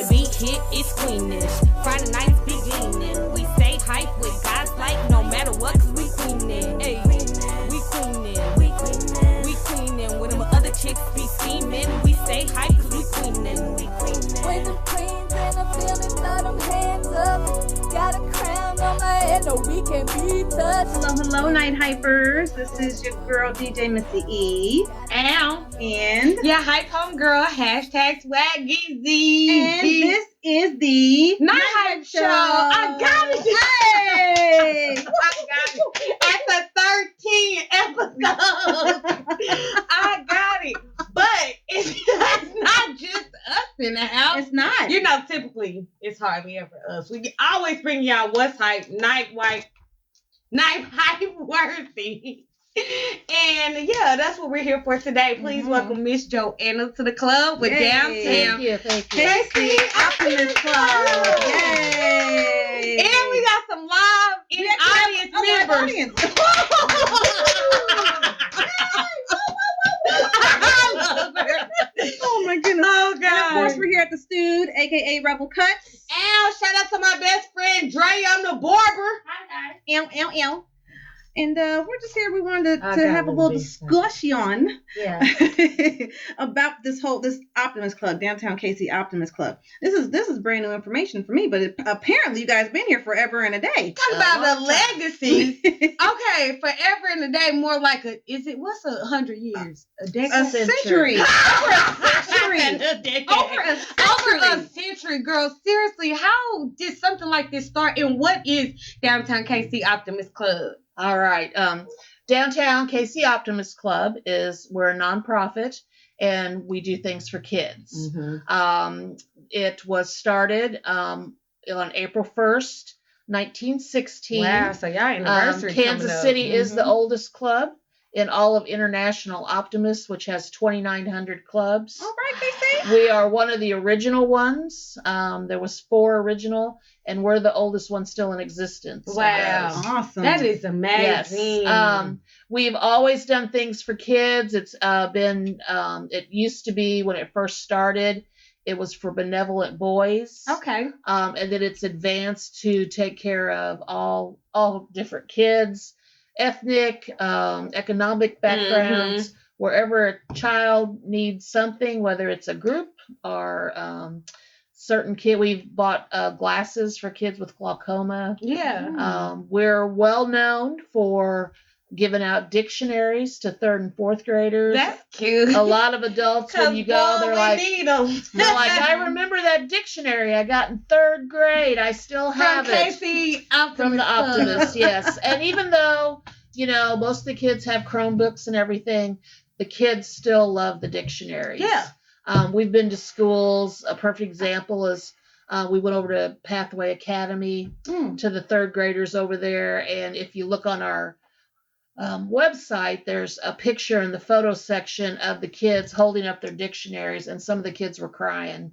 the beat hit, it's queenish. Friday nights beginning. We stay hype with guys like no matter what, cause we queenin'. Hey, we queenin'. We queenin'. When them other chicks be scheming, we stay hype cause we queenin'. When the queens in the building, throw them hands up. Got a crown on my head, no we can't be touched. Hello, Night Hypers. This is your girl, DJ Missy E. Ow. And Yeah, hype home girl, hashtag swaggy Z. And this is the Night Hype Show. I got it. Hey! I got it. At the 13th episode. I got it. But it's not just us in the house. It's not. You know, typically, it's hardly ever us. We always bring y'all what's hype, night hype worthy. And yeah, that's what we're here for today. Please welcome Miss Joanna to the club with Downtown KC Optimist Club. Yay! And we got some live audience members. I love her. Oh my goodness. Oh And God. of course, we're here at the Stewed, aka Rebel Cuts. Ow, shout out to my best friend Dre, I'm the barber. Hi, guys. Ow. And we're just here. We wanted I to got have a it, little big discussion Yeah. about this Optimist Club, Downtown KC Optimist Club. This is brand new information for me, but apparently you guys been here forever and a day. Talk about the legacy. Okay, forever and a day, more like what's 100 years? A decade? A century. Over a century. Over a century, girl. Seriously, how did something like this start? And what is Downtown KC Optimist Club? All right. Downtown KC Optimist Club we're a nonprofit and we do things for kids. It was started on April 1st, 1916. Wow, so y'all anniversary Kansas City is the oldest club in all of International Optimists, which has 2,900 clubs. All right, KC. We are one of the original ones. There was 4 original, and we're the oldest one still in existence. Wow. Awesome. That is amazing. Yes. We've always done things for kids. It's it used to be when it first started, it was for benevolent boys. Okay. And then it's advanced to take care of all different kids, ethnic, economic backgrounds, wherever a child needs something, whether it's a group or certain kid. We've bought glasses for kids with glaucoma. Yeah. We're well known for giving out dictionaries to 3rd and 4th graders. That's cute. A lot of adults, when you go, they're like, need them. they're like, I remember that dictionary I got in 3rd grade. I still have From it. KC Optimist From the Club. Optimist, yes. And even though, most of the kids have Chromebooks and everything, the kids still love the dictionaries. Yeah. We've been to schools. A perfect example is we went over to Pathway Academy to the 3rd graders over there. And if you look on our website, there's a picture in the photo section of the kids holding up their dictionaries, and some of the kids were crying.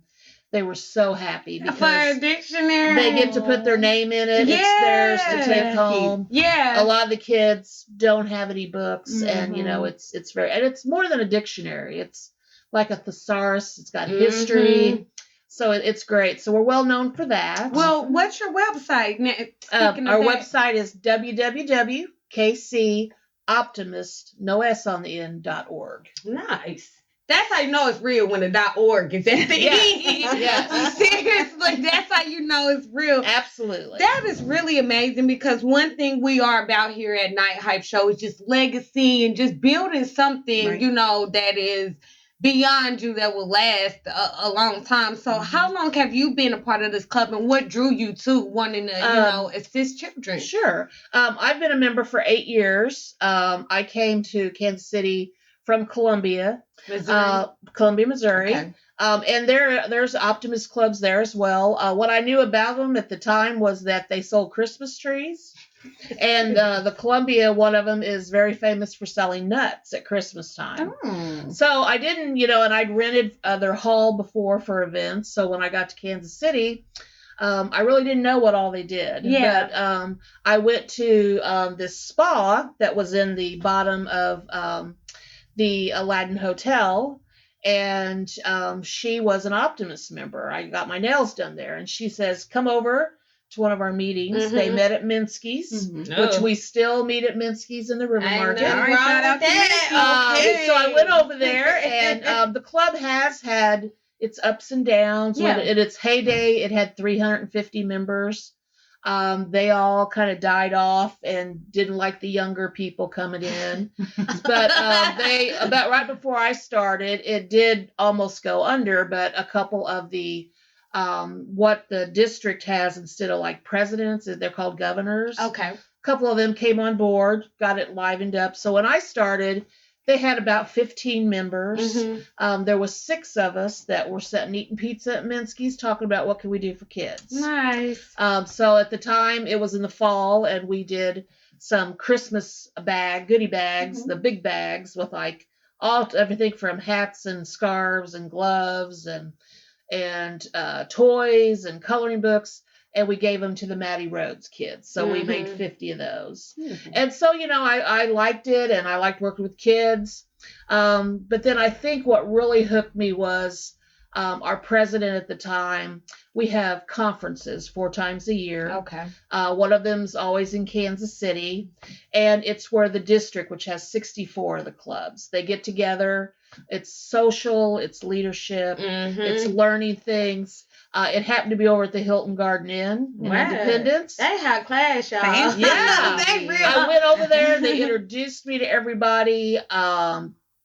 They were so happy For a because dictionary. they get to put their name in it. It's theirs to take home. Yeah. A lot of the kids don't have any books, and it's very, and it's more than a dictionary. It's like a thesaurus. It's got history. So it's great. So we're well known for that. Well, what's your website? Our website is www.kcoptimist, no S on the end.org. Nice. That's how you know it's real when the .org is at the end. Yes. Seriously, that's how you know it's real. Absolutely. That is really amazing because one thing we are about here at Night Hype Show is just legacy and just building something, that is beyond you that will last a long time. So how long have you been a part of this club and what drew you to wanting to, assist children? Sure. I've been a member for 8 years. I came to Kansas City from Columbia, Missouri. Okay. And there's Optimist clubs there as well. What I knew about them at the time was that they sold Christmas trees. And the Columbia, one of them, is very famous for selling nuts at Christmas time. So I didn't, and I'd rented their hall before for events. So when I got to Kansas City, I really didn't know what all they did. Yeah. But I went to this spa that was in the bottom of the Aladdin Hotel. and she was an Optimist member. I got my nails done there, and she says, "Come over to one of our meetings." Mm-hmm. They met at Minsky's, Mhm. which we still meet at Minsky's in the River Ain't Market. nothing All right, wrong shout out with to that. Mickey. Okay. So I went over there, and the club has had its ups and downs. Yeah. When in its heyday, it had 350 members. They all kind of died off and didn't like the younger people coming in. But they, about right before I started, it did almost go under, but a couple of the what the district has instead of like presidents, they're called governors. Okay. A couple of them came on board, got it livened up. So when I started, they had about 15 members. Mm-hmm. There was 6 of us that were sitting eating pizza at Minsky's talking about what can we do for kids. Nice. So at the time, it was in the fall, and we did some Christmas goodie bags, Mhm. the big bags with like everything from hats and scarves and gloves and toys and coloring books, and we gave them to the Mattie Rhodes kids. So we made 50 of those. Beautiful. And so, I liked it, and I liked working with kids. But then I think what really hooked me was our president at the time. We have conferences 4 times a year. Okay. One of them's always in Kansas City, and it's where the district, which has 64 of the clubs, they get together. It's social, it's leadership, Mm-hmm. it's learning things. It happened to be over at the Hilton Garden Inn in Wow. Independence. They had class, y'all. Fancy. Yeah. They real. I went over there. They introduced me to everybody.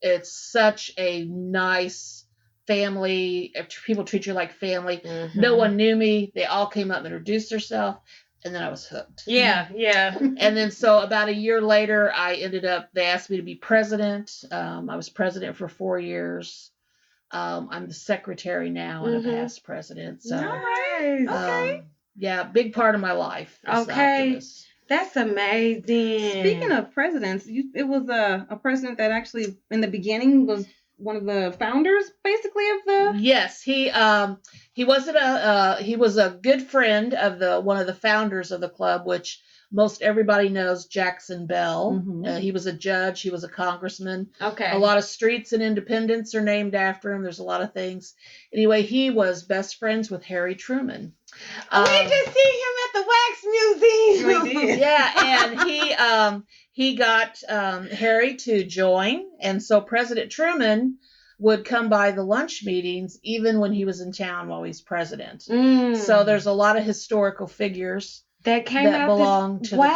It's such a nice family. People treat you like family. Mm-hmm. No one knew me. They all came up and introduced themselves, and then I was hooked. Yeah. And then so about a year later, they asked me to be president. I was president for 4 years. I'm the secretary now and a past president. So, Nice. Okay. yeah, big part of my life. is the Okay. Optimist. That's amazing. Speaking of presidents, it was a president that actually in the beginning was one of the founders, basically, of the. Yes, he wasn't he was a good friend of one of the founders of the club, which most everybody knows, Jackson Bell. Mhm. He was a judge. He was a congressman. Okay. A lot of streets in Independence are named after him. There's a lot of things. Anyway, he was best friends with Harry Truman. We just see him at the Wax Museum. We did. Yeah, and he got Harry to join, and so President Truman would come by the lunch meetings even when he was in town while he's president. So there's a lot of historical figures that belong to the club.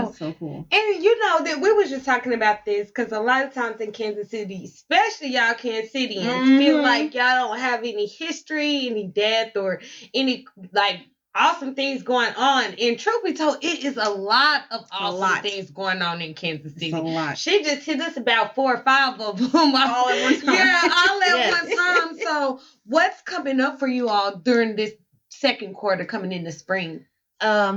That's so cool. And that we was just talking about this because a lot of times in Kansas City, especially y'all Kansas Cityans, feel like y'all don't have any history, any death, or any like awesome things going on. And truth be told, it is a lot of awesome things going on in Kansas City. It's a lot. She just hit us about 4 or 5 of them. All at one time. Yeah, all at Yes. one time. So what's coming up for you all during this second quarter coming into spring?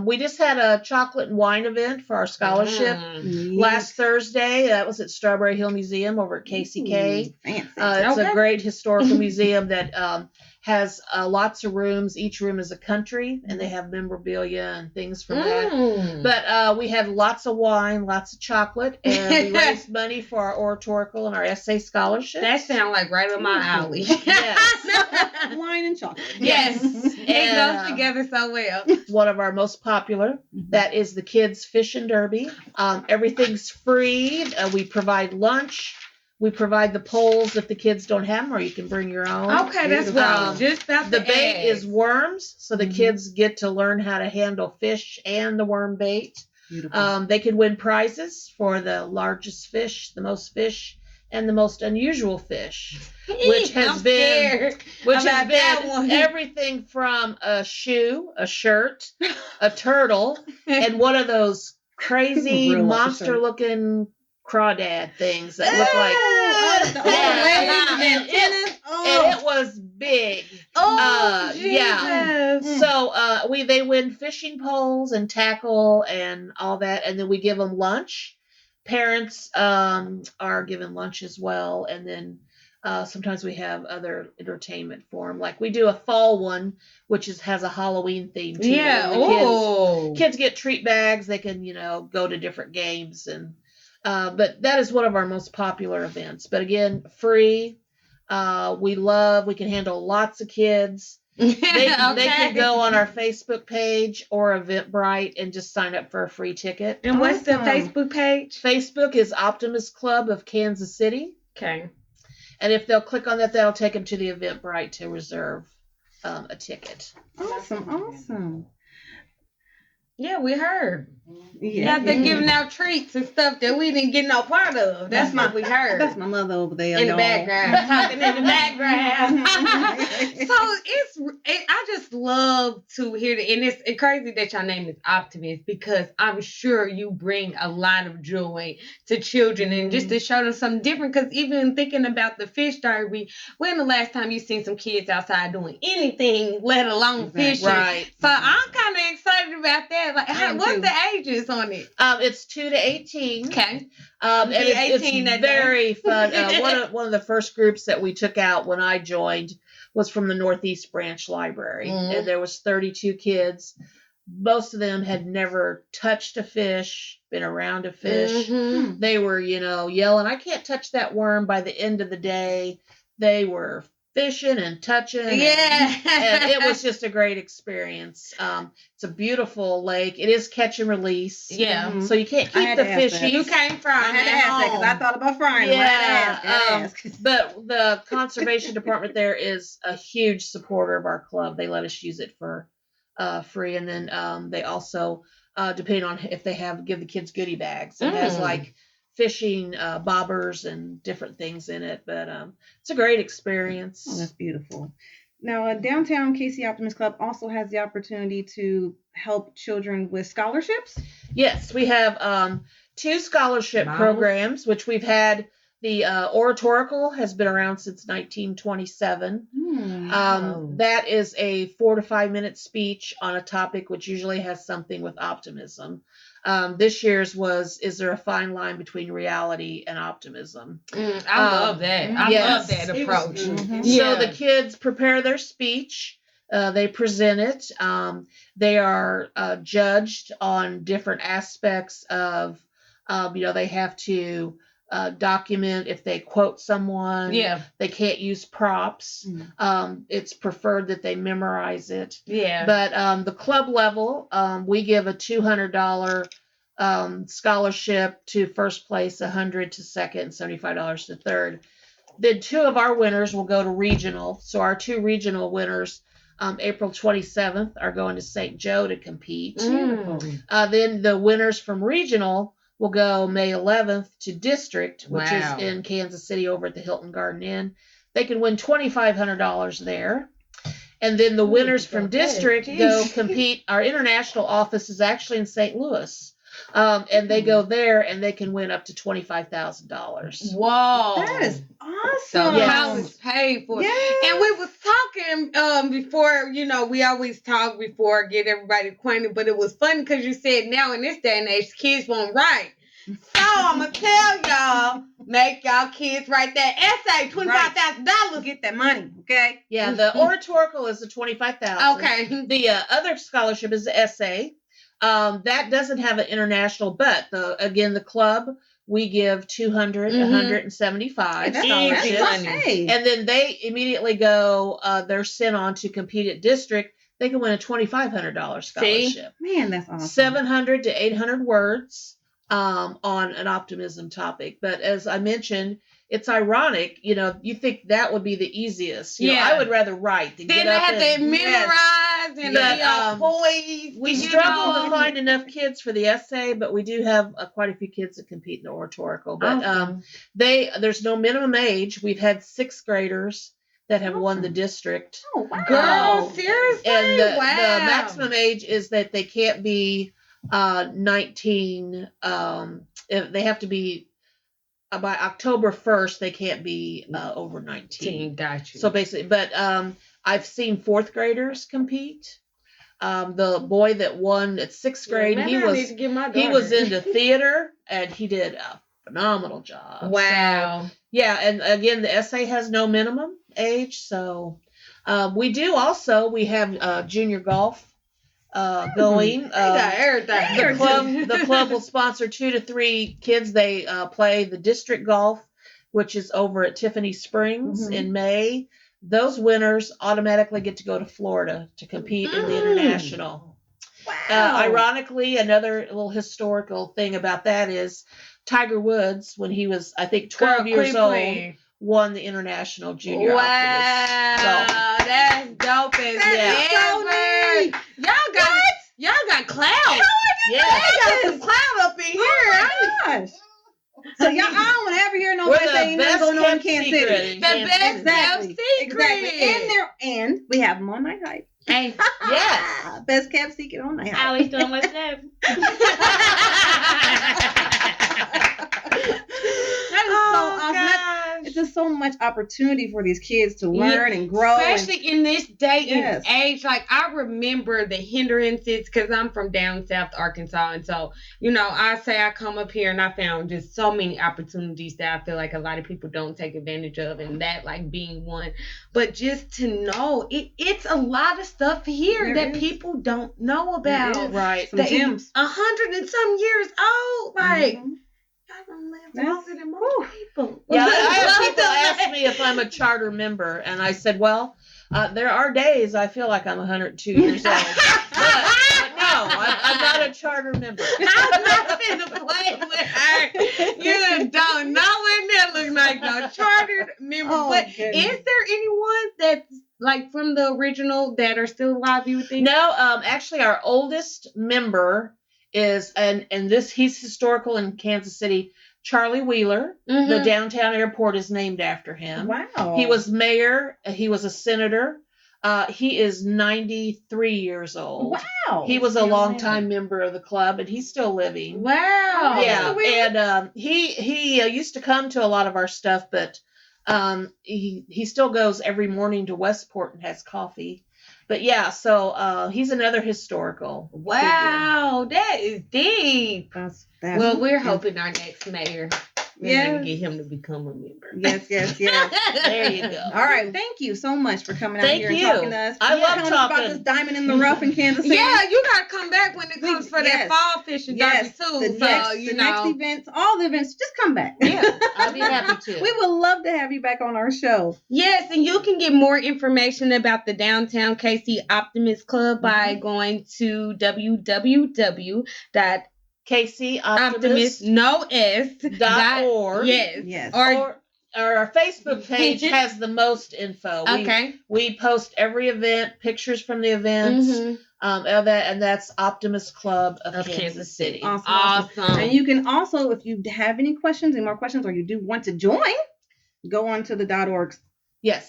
We just had a chocolate and wine event for our scholarship last Thursday. That was at Strawberry Hill Museum over at KCK. Fancy. It's a great historical museum that has lots of rooms. Each room is a country, and they have memorabilia and things from that. But we had lots of wine, lots of chocolate, and we raised money for our oratorical and our essay scholarships. That sounds like right up my alley. Yes. Wine and chocolate. Yes. It And, goes together so well. One of our most popular, that is the kids' fishing derby. Everything's free. We provide lunch. We provide the poles if the kids don't have them, or you can bring your own. Okay, that's what I was just about The to bait ask. is worms, so the kids get to learn how to handle fish and the worm bait. Beautiful. They can win prizes for the largest fish, the most fish, and the most unusual fish, which has I'm been scared which about has that been one. everything from a shoe, a shirt, a turtle, and one of those crazy Real like a monster-looking crawdad things that look like. The old Yeah. waves and tennis. And it was big. Oh, yeah. Jesus. So they win fishing poles and tackle and all that, and then we give them lunch. Parents are given lunch as well, and then sometimes we have other entertainment for them. Like we do a fall one, which has a Halloween theme to it. Yeah. The Oh. kids get treat bags. They can go to different games, and but that is one of our most popular events. But again, free. We can handle lots of kids. They can go on our Facebook page or Eventbrite and just sign up for a free ticket. And what's the Facebook page? Facebook is Optimist Club of Kansas City. Okay. And if they'll click on that, that'll take them to the Eventbrite to reserve a ticket. Awesome. Yeah, we heard. Yeah, they're giving out treats and stuff that we didn't get no part of. That's what we heard. That's my mother over there in the background, talking in the background. So I just love to hear and it's crazy that your name is Optimist because I'm sure you bring a lot of joy to children and just to show them something different. Because even thinking about the fish derby, when the last time you seen some kids outside doing anything, let alone fishing? Right. So I'm kind of excited about that. Like, what's the ages on it? It's 2 to 18. Okay. And it's very fun. One of the first groups that we took out when I joined was from the Northeast Branch Library, and there was 32 kids. Most of them had never touched a fish, been around a fish. They were, yelling, "I can't touch that worm." By the end of the day, they were fishing and touching. Yeah. And it was just a great experience. It's a beautiful lake. It is catch and release. Yeah. So you can't keep the fish. You can't fry them. I had to ask that because I thought about frying them. Yeah. But the conservation department there is a huge supporter of our club. They let us use it for free. And then they also, depending on if they give the kids goodie bags. It has like fishing bobbers and different things in it, but it's a great experience. Oh, that's beautiful. Now, Downtown KC Optimist Club also has the opportunity to help children with scholarships. Yes, we have 2 scholarship programs, which we've had. The oratorical has been around since 1927. That is a 4 to 5 minute speech on a topic which usually has something with optimism. This year's was, is there a fine line between reality and optimism? I love that. I love that approach. So the kids prepare their speech. They present it. They are judged on different aspects of, they have to document if they quote someone. Yeah. They can't use props. It's preferred that they memorize it. Yeah. But the club level, we give a $200 scholarship to first place, $100 to second, and $75 to third. Then 2 of our winners will go to regional. So our 2 regional winners, April 27th, are going to St. Joe to compete. Then the winners from regional will go May 11th to district, which is in Kansas City over at the Hilton Garden Inn. They can win $2,500 there. And then the winners from district go compete. Our international office is actually in St. Louis. And they go there and they can win up to $25,000. Whoa. That is awesome. So college paid for it. And we was talking before, we always talk before, get everybody acquainted, but it was funny because you said now in this day and age, kids won't write. So I'm going to tell y'all, make y'all kids write that essay, $25,000. Get that money, okay? Yeah, the oratorical is the $25,000. Okay. The other scholarship is the essay. That doesn't have an international, but the club, we give $200, $175 scholarships. And then they immediately go, they're sent on to compete at district. They can win a $2,500 scholarship. Man, that's awesome. 700 to 800 words on an optimism topic. But as I mentioned, it's ironic, you think that would be the easiest. I would rather write than get up and memorize and be all poised. We struggle to find enough kids for the essay, but we do have quite a few kids that compete in the oratorical. But there's no minimum age. We've had 6th graders that have won the district. Oh, wow. Girl, seriously? And the maximum age is that they can't be 19. They have to be by October 1st. They can't be over 19. Gotcha. So basically, but I've seen 4th graders compete. The boy that won at 6th grade, he was into theater and he did a phenomenal job. Wow. So, and again, the essay has no minimum age. So we have junior golf going. The club will sponsor 2 to 3 kids. They play the district golf, which is over at Tiffany Springs in May. Those winners automatically get to go to Florida to compete in the international. Wow. Ironically, another little historical thing about that is Tiger Woods, when he was, I think, 12 years old, won the International Junior Optimist. Wow, that's dope as ever. Y'all got clout. Yeah. Y'all got some clout up in here. Oh my gosh. So y'all, I don't ever hear nobody saying nothing going on in Kansas City. The best kept secret. Exactly. And we have them on Night Hype. Hey, yes. Best kept secret on Night Hype. I always doing what's up. That is so awesome. It's just so much opportunity for these kids to learn and grow. Especially in this day and age. Like, I remember the hindrances because I'm from down south Arkansas. And so, I say I come up here and I found just so many opportunities that I feel like a lot of people don't take advantage of. And that, like, being one. But just to know, it's a lot of stuff here that people don't know about. Right. Some gems. 100 and some years old. Like, I don't live longer than most people. Yeah, I have people ask me if I'm a charter member, and I said, well, there are days I feel like I'm 102 years old. But no, I'm not a charter member. I'm not going to play with her. You don't know what that looks like, no chartered member. But is there anyone that's like from the original that are still alive, you would think? No, actually our oldest member is, and he's historical in Kansas City, Charlie Wheeler. The downtown airport is named after him. Wow. He was mayor. He was a senator. He is 93 years old. Wow. He was a longtime member of the club, and he's still living. Wow. Yeah, and he used to come to a lot of our stuff, but he still goes every morning to Westport and has coffee. But yeah, so he's another historical figure. That is deep. That's well, we're hoping our next mayor, we're going to get him to become a member. Yes. There you go. All right, thank you so much for coming out here and talking to us. I love talking about this diamond in the rough in Kansas City. Yeah, you got to come back when it comes for that fall fishing derby too. The next events, all the events, just come back. Yeah, I'll be happy to. We would love to have you back on our show. Yes, and you can get more information about the Downtown KC Optimist Club by going to www.kcoptimist.org. Yes. Or our Facebook page has the most info. We post every event, pictures from the events, and that's Optimist Club of Kansas City. Awesome. And you can also, if you have any more questions, or you do want to join, go on to the .org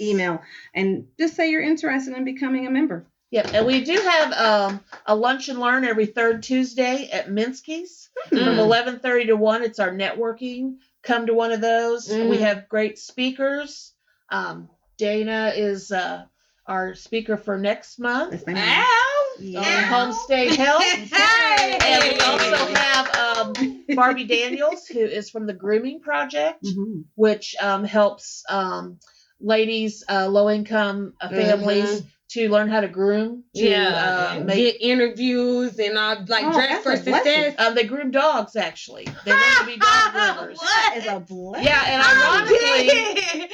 email and just say you're interested in becoming a member. Yep, and we do have a lunch and learn every third Tuesday at Minsky's from 11:30 to 1. It's our networking. Come to one of those. We have great speakers. Dana is our speaker for next month. On Homestay Health. And we also have Barbie Daniels, who is from the Grooming Project, which helps ladies, low-income families to learn how to groom, get interviews and dress for success. They groom dogs, actually. They learn to be dog groomers. That is a blessing. Yeah, and ironically,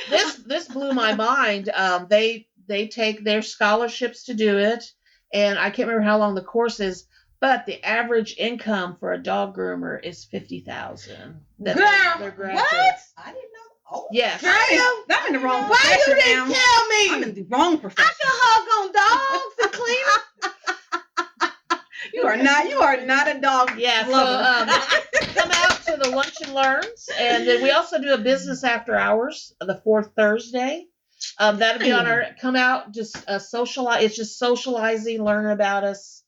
this blew my mind. They take their scholarships to do it, and I can't remember how long the course is, but the average income for a dog groomer is $50,000. They're graduates. What? I didn't know. Oh, yes. I'm in the wrong profession. Why you didn't tell me? I'm in the wrong profession. I can hug on dogs and clean them. You are not a dog. Yeah. So come out to the lunch and learns, and then we also do a business after hours the fourth Thursday. That'll be on our. Come out, just socialize. It's just socializing, learn about us,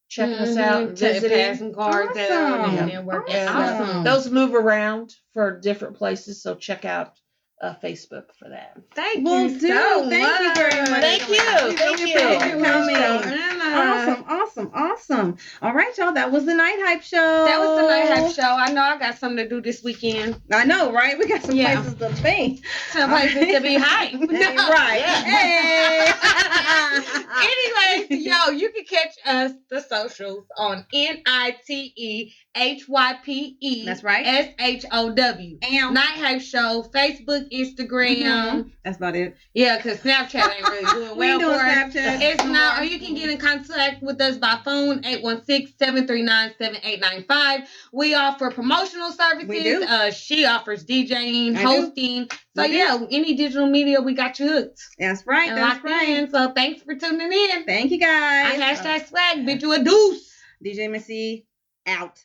checking us out, and visiting. Passing cards out and working. Awesome. Those move around for different places, so check out Facebook for that. Thank Will you do. so Thank you very much. Thank you. We Thank really you. appreciate you coming. Joanna. Awesome. All right, y'all. That was the Night Hype Show. That was the Night Hype Show. I know I got something to do this weekend. I know, right? We got some places to be. Some places to be hype. Right. Hey. Anyways, yo, you can catch us, the socials, on NITEHYPE. That's right. SHOW. Night Hype Show, Facebook, Instagram. That's about it. Yeah, because Snapchat ain't really doing well for us. Snapchat. It's not, or you can get in contact with us by phone, 816-739-7895. We offer promotional services. We do. She offers DJing, I hosting. do. So yeah, any digital media, we got you hooked. That's right. And That's locked right. in. So thanks for tuning in. Thank you guys. I #swag, bid you a deuce. DJ Missy out.